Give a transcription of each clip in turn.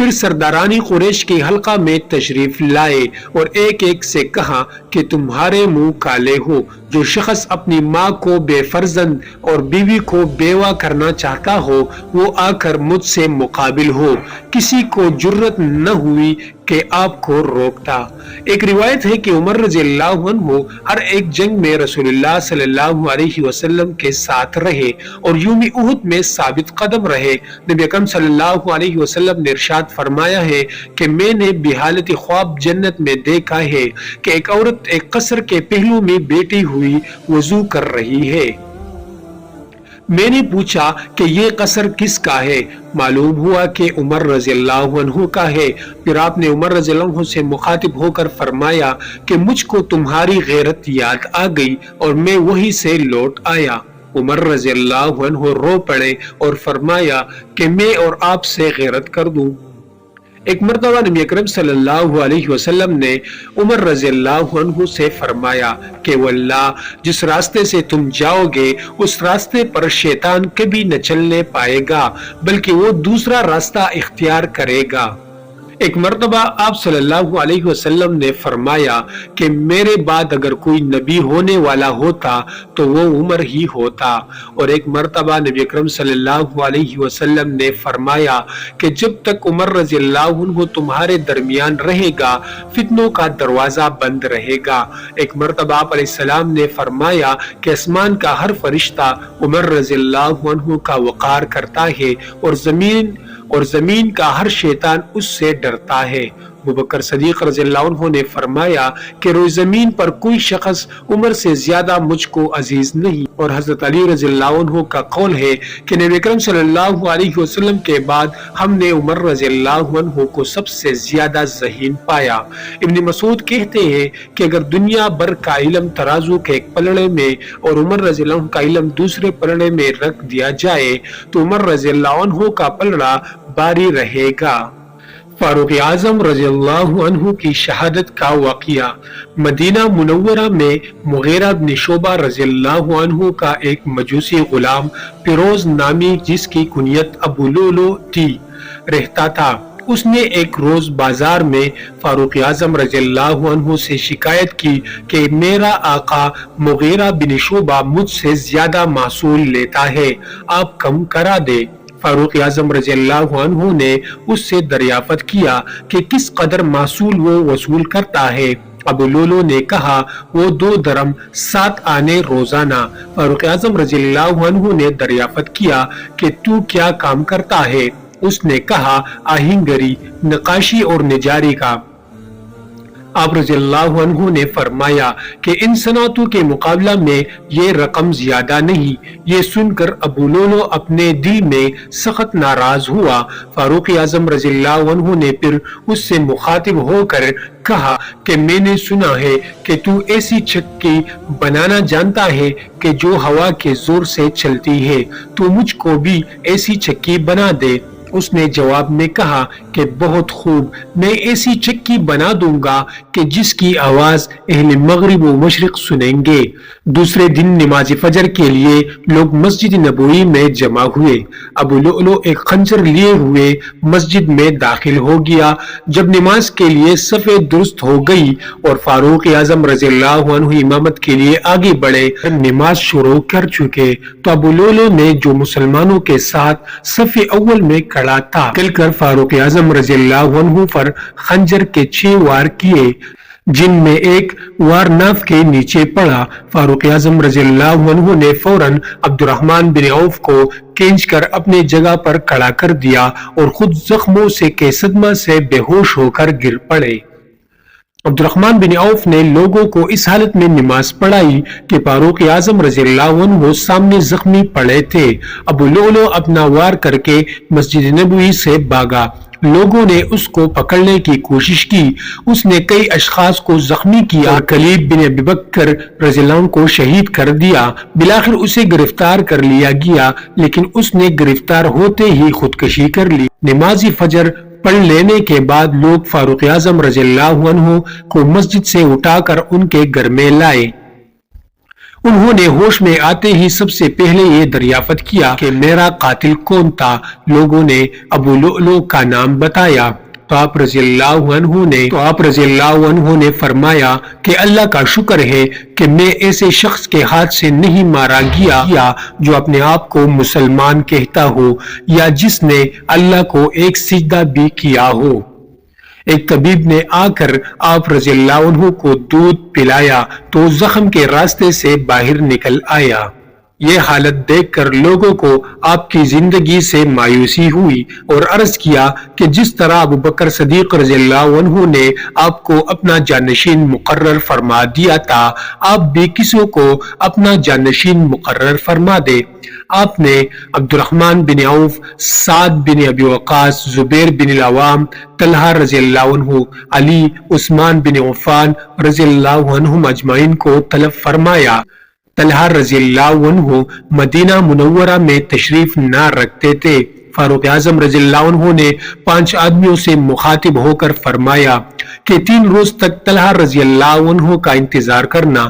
پھر سردارانی قریش کی حلقہ میں تشریف لائے اور ایک ایک سے کہا کہ تمہارے منہ کالے ہو، جو شخص اپنی ماں کو بے فرزند اور بیوی کو بیوہ کرنا چاہتا ہو وہ آ کر مجھ سے مقابل ہو۔ کسی کو جرت نہ ہوئی کہ آپ کو روکتا۔ ایک روایت ہے کہ عمر رضی اللہ عنہ ہر ایک جنگ میں رسول اللہ صلی اللہ علیہ وسلم کے ساتھ رہے اور یوم احد میں ثابت قدم رہے۔ نبی اکرم صلی اللہ علیہ وسلم نے ارشاد فرمایا ہے کہ میں نے بحالت خواب جنت میں دیکھا ہے کہ ایک عورت ایک قصر کے پہلو میں بیٹھی ہوئی وضو کر رہی ہے۔ میں نے پوچھا کہ یہ قصر کس کا ہے؟ معلوم ہوا کہ عمر رضی اللہ عنہ کا ہے۔ پھر آپ نے عمر رضی اللہ عنہ سے مخاطب ہو کر فرمایا کہ مجھ کو تمہاری غیرت یاد آ گئی اور میں وہی سے لوٹ آیا۔ عمر رضی اللہ عنہ رو پڑے اور فرمایا کہ میں اور آپ سے غیرت کر دوں۔ ایک مرتبہ نبی اکرم صلی اللہ علیہ وسلم نے عمر رضی اللہ عنہ سے فرمایا کہ واللہ جس راستے سے تم جاؤ گے اس راستے پر شیطان کبھی نہ چلنے پائے گا بلکہ وہ دوسرا راستہ اختیار کرے گا۔ ایک مرتبہ آپ صلی اللہ علیہ وسلم نے فرمایا کہ میرے بعد اگر کوئی نبی ہونے والا ہوتا تو وہ عمر ہی ہوتا، اور ایک مرتبہ نبی اکرم صلی اللہ علیہ وسلم نے فرمایا کہ جب تک عمر رضی اللہ عنہ تمہارے درمیان رہے گا فتنوں کا دروازہ بند رہے گا۔ ایک مرتبہ آپ علیہ السلام نے فرمایا کہ آسمان کا ہر فرشتہ عمر رضی اللہ عنہ کا وقار کرتا ہے اور زمین کا ہر شیطان اس سے ڈرتا ہے۔ ابوبکر صدیق رضی اللہ عنہ نے فرمایا کہ روئے زمین پر کوئی شخص عمر سے زیادہ مجھ کو عزیز نہیں، اور حضرت علی رضی اللہ عنہ کا قول ہے کہ نبی اکرم صلی اللہ علیہ وسلم کے بعد ہم نے عمر رضی اللہ عنہ کو سب سے زیادہ ذہین پایا۔ ابن مسعود کہتے ہیں کہ اگر دنیا بھر کا علم ترازو کے ایک پلڑے میں اور عمر رضی اللہ عنہ کا علم دوسرے پلڑے میں رکھ دیا جائے تو عمر رضی اللہ عنہ کا پلڑا باری رہے گا۔ فاروق اعظم رضی اللہ عنہ کی شہادت کا واقعہ۔ مدینہ منورہ میں مغیرہ بن شعبہ رضی اللہ عنہ کا ایک مجوسی غلام فیروز نامی جس کی کنیت ابو لولو تھی رہتا تھا۔ اس نے ایک روز بازار میں فاروق اعظم رضی اللہ عنہ سے شکایت کی کہ میرا آقا مغیرہ بن شعبہ مجھ سے زیادہ محصول لیتا ہے، آپ کم کرا دے۔ فاروق اعظم رضی اللہ عنہ نے اس سے دریافت کیا کہ کس قدر محصول وہ وصول کرتا ہے۔ ابو لولو نے کہا وہ 2 درم 7 آنے روزانہ۔ فاروق اعظم رضی اللہ عنہ نے دریافت کیا کہ تو کیا کام کرتا ہے؟ اس نے کہا آہنگری، نقاشی اور نجاری کا۔ آپ رضی اللہ عنہ نے فرمایا کہ ان صنعتوں کے مقابلہ میں یہ رقم زیادہ نہیں۔ یہ سن کر ابو لولو اپنے دل میں سخت ناراض ہوا۔ فاروق اعظم رضی اللہ عنہ نے پھر اس سے مخاطب ہو کر کہا کہ میں نے سنا ہے کہ تو ایسی چکی بنانا جانتا ہے کہ جو ہوا کے زور سے چلتی ہے، تو مجھ کو بھی ایسی چکی بنا دے۔ اس نے جواب میں کہا کہ بہت خوب، میں ایسی چکی بنا دوں گا کہ جس کی آواز اہل مغرب و مشرق سنیں گے۔ دوسرے دن نماز فجر کے لیے لوگ مسجد نبوی میں جمع ہوئے۔ ابو لؤلؤ ایک خنجر لیے ہوئے مسجد میں داخل ہو گیا۔ جب نماز کے لیے صفیں درست ہو گئی اور فاروق اعظم رضی اللہ عنہ امامت کے لیے آگے بڑھے، نماز شروع کر چکے تو ابو لؤلؤ نے جو مسلمانوں کے ساتھ صف اول میں کھڑا تھا چل کر فاروق اعظم رضی اللہ عنہ پر خنجر کے 6 وار کیے، جن میں ایک وار ناف کے نیچے پڑا۔ فاروق اعظم رضی اللہ عنہ نے فوراً عبد الرحمن بن عوف کو کھینچ کر اپنے جگہ پر کھڑا کر دیا اور خود زخموں کے صدمہ سے بے ہوش ہو کر گر پڑے۔ عبد الرحمن بن عوف نے لوگوں کو اس حالت میں نماز پڑھائی کہ فاروق اعظم رضی اللہ عنہ سامنے زخمی پڑے تھے۔ ابو لؤلؤ اپنا وار کر کے مسجد نبوی سے بھاگا۔ لوگوں نے اس کو پکڑنے کی کوشش کی، اس نے کئی اشخاص کو زخمی کیا اور کلیب بن ابی بکر رضی اللہ عنہ کو شہید کر دیا۔ بالآخر اسے گرفتار کر لیا گیا، لیکن اس نے گرفتار ہوتے ہی خودکشی کر لی۔ نماز فجر پڑھ لینے کے بعد لوگ فاروق اعظم رضی اللہ عنہ کو مسجد سے اٹھا کر ان کے گھر میں لائے۔ انہوں نے ہوش میں آتے ہی سب سے پہلے یہ دریافت کیا کہ میرا قاتل کون تھا۔ لوگوں نے ابو لؤلؤ کا نام بتایا تو آپ رضی اللہ عنہ نے فرمایا کہ اللہ کا شکر ہے کہ میں ایسے شخص کے ہاتھ سے نہیں مارا گیا جو اپنے آپ کو مسلمان کہتا ہو یا جس نے اللہ کو ایک سجدہ بھی کیا ہو۔ ایک طبیب نے آ کر آپ رضی اللہ عنہ کو دودھ پلایا تو زخم کے راستے سے باہر نکل آیا۔ یہ حالت دیکھ کر لوگوں کو آپ کی زندگی سے مایوسی ہوئی اور عرض کیا کہ جس طرح ابو بکر صدیق رضی اللہ عنہ نے آپ کو اپنا جانشین مقرر فرما دیا تھا، آپ بھی کسی کو اپنا جانشین مقرر فرما دے۔ آپ نے عبد الرحمن بن عوف، سعد بن ابی وقاص، زبیر بن العوام، طلحہ رضی اللہ عنہ، علی، عثمان بن عفان رضی اللہ عنہم اجمعین کو طلب فرمایا۔ طلحہ رضی اللہ عنہ مدینہ منورہ میں تشریف نہ رکھتے تھے۔ فاروق اعظم رضی اللہ عنہ نے 5 آدمیوں سے مخاطب ہو کر فرمایا کہ 3 روز تک طلحہ رضی اللہ عنہ کا انتظار کرنا،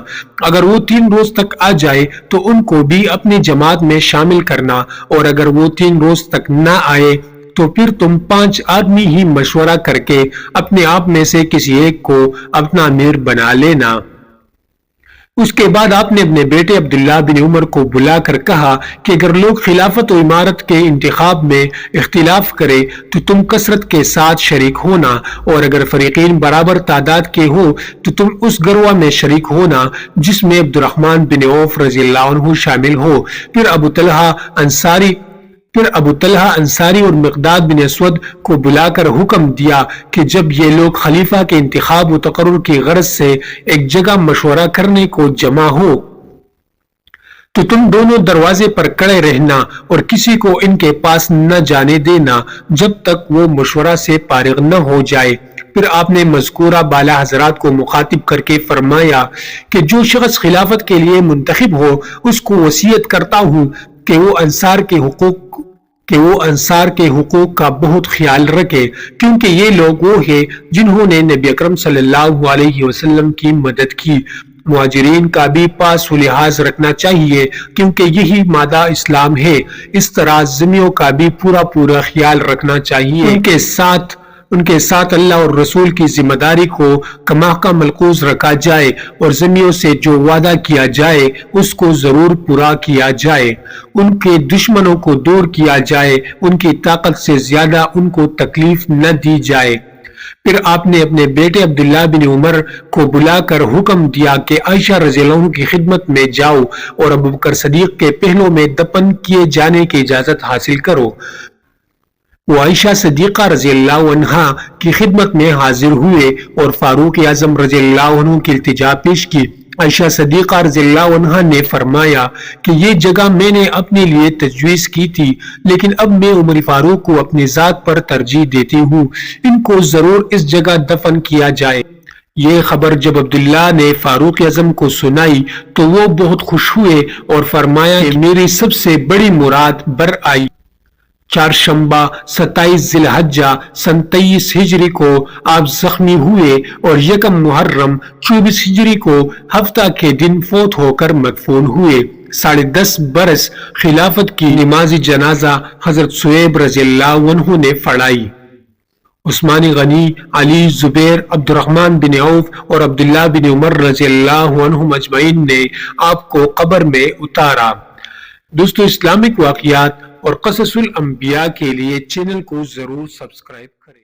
اگر وہ 3 روز تک آ جائے تو ان کو بھی اپنی جماعت میں شامل کرنا، اور اگر وہ 3 روز تک نہ آئے تو پھر تم 5 آدمی ہی مشورہ کر کے اپنے آپ میں سے کسی ایک کو اپنا امیر بنا لینا۔ اس کے بعد آپ نے اپنے بیٹے عبداللہ بن عمر کو بلا کر کہا کہ اگر لوگ خلافت و امارت کے انتخاب میں اختلاف کرے تو تم کثرت کے ساتھ شریک ہونا، اور اگر فریقین برابر تعداد کے ہو تو تم اس گروہ میں شریک ہونا جس میں عبد الرحمن بن عوف رضی اللہ عنہ شامل ہو۔ پھر ابو طلحہ انصاری اور مقداد بن اسود کو بلا کر حکم دیا کہ جب یہ لوگ خلیفہ کے انتخاب و تقرر کی غرض سے ایک جگہ مشورہ کرنے کو جمع ہو تو تم دونوں دروازے پر کھڑے رہنا اور کسی کو ان کے پاس نہ جانے دینا جب تک وہ مشورہ سے فارغ نہ ہو جائے۔ پھر آپ نے مذکورہ بالا حضرات کو مخاطب کر کے فرمایا کہ جو شخص خلافت کے لیے منتخب ہو اس کو وصیت کرتا ہوں کہ وہ انصار کے حقوق کا بہت خیال رکھے، کیونکہ یہ لوگ وہ ہیں جنہوں نے نبی اکرم صلی اللہ علیہ وسلم کی مدد کی۔ مہاجرین کا بھی پاس و لحاظ رکھنا چاہیے کیونکہ یہی مادہ اسلام ہے۔ اس طرح ذمیوں کا بھی پورا خیال رکھنا چاہیے۔ ان کے ساتھ اللہ اور رسول کی ذمہ داری کو کما کا ملحوظ رکھا جائے اور ذمیوں سے جو وعدہ کیا جائے اس کو ضرور پورا کیا جائے۔ ان کے دشمنوں کو دور کیا جائے، ان کی طاقت سے زیادہ ان کو تکلیف نہ دی جائے۔ پھر آپ نے اپنے بیٹے عبداللہ بن عمر کو بلا کر حکم دیا کہ عائشہ رضی اللہ عنہ کی خدمت میں جاؤ اور ابو بکر صدیق کے پہلو میں دفن کیے جانے کی اجازت حاصل کرو۔ وہ عائشہ صدیقہ رضی اللہ عنہا کی خدمت میں حاضر ہوئے اور فاروق اعظم رضی اللہ عنہ کی التجا پیش کی۔ عائشہ صدیقہ رضی اللہ عنہا نے فرمایا کہ یہ جگہ میں نے اپنے لیے تجویز کی تھی، لیکن اب میں عمر فاروق کو اپنی ذات پر ترجیح دیتی ہوں، ان کو ضرور اس جگہ دفن کیا جائے۔ یہ خبر جب عبداللہ نے فاروق اعظم کو سنائی تو وہ بہت خوش ہوئے اور فرمایا کہ میری سب سے بڑی مراد بر آئی۔ چہارشنبہ 27 ذی الحجہ سن 23 ہجری کو آپ زخمی ہوئے اور 1 محرم 24 ہجری کو ہفتہ کے دن فوت ہو کر مدفون ہوئے۔ 10.5 برس خلافت کی نماز جنازہ حضرت صہیب رضی اللہ عنہ نے پڑھائی۔ عثمان غنی، علی، زبیر، عبد الرحمن بن عوف اور عبداللہ بن عمر رضی اللہ عنہم اجمعین نے آپ کو قبر میں اتارا۔ دوستو، اسلامک واقعات اور قصص الانبیاء کے لیے چینل کو ضرور سبسکرائب کریں۔